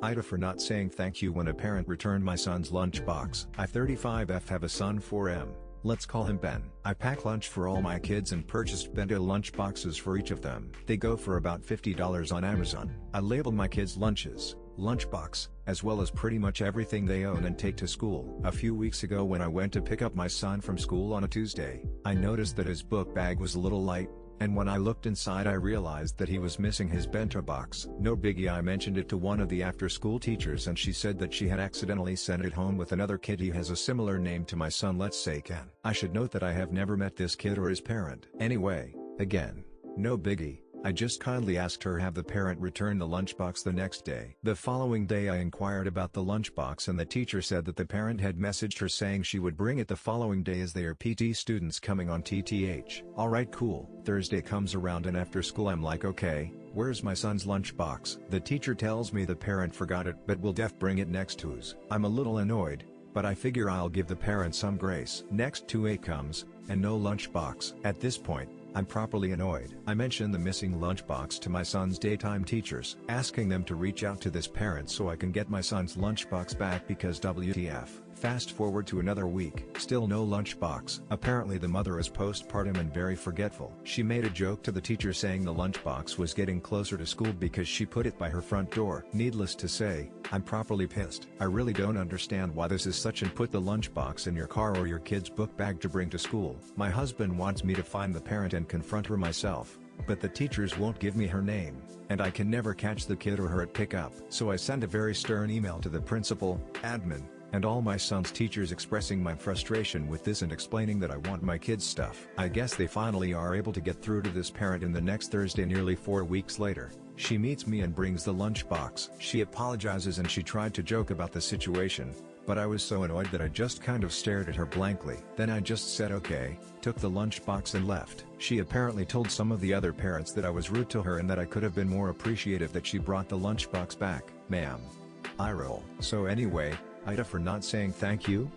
AITA for not saying thank you when a parent returned my son's lunchbox. I 35F have a son 4M, let's call him Ben. I pack lunch for all my kids and purchased bento lunchboxes for each of them. They go for about $50 on Amazon. I labeled my kids' lunches, lunchbox, as well as pretty much everything they own and take to school. A few weeks ago when I went to pick up my son from school on a Tuesday, I noticed that his book bag was a little light, and when I looked inside I realized that he was missing his bento box. No biggie, I mentioned it to one of the after-school teachers and she said that she had accidentally sent it home with another kid. He has a similar name to my son, let's say Ken. I should note that I have never met this kid or his parent. Anyway, again, no biggie. I just kindly asked her have the parent return the lunchbox the next day. The following day I inquired about the lunchbox and the teacher said that the parent had messaged her saying she would bring it the following day as they are PT students coming on TTH. Alright, cool. Thursday comes around and after school I'm like, okay, where's my son's lunchbox? The teacher tells me the parent forgot it but will bring it next Tuesday. I'm a little annoyed, but I figure I'll give the parent some grace. Next Tuesday comes, and no lunchbox. At this point, I'm properly annoyed. I mention the missing lunchbox to my son's daytime teachers, asking them to reach out to this parent so I can get my son's lunchbox back because WTF. Fast forward to another week, still no lunchbox. Apparently the mother is postpartum and very forgetful. She made a joke to the teacher saying the lunchbox was getting closer to school because she put it by her front door. Needless to say, I'm properly pissed. I really don't understand why this is such an put the lunchbox in your car or your kid's book bag to bring to school. My husband wants me to find the parent and confront her myself, but the teachers won't give me her name, and I can never catch the kid or her at pickup. So I sent a very stern email to the principal, admin, and all my son's teachers expressing my frustration with this and explaining that I want my kids' stuff. I guess they finally are able to get through to this parent, and the next Thursday, nearly 4 weeks later, she meets me and brings the lunchbox. She apologizes and she tried to joke about the situation, but I was so annoyed that I just kind of stared at her blankly. Then I just said okay, took the lunchbox and left. She apparently told some of the other parents that I was rude to her and that I could have been more appreciative that she brought the lunchbox back. Ma'am. I roll. So anyway, AITA for not saying thank you?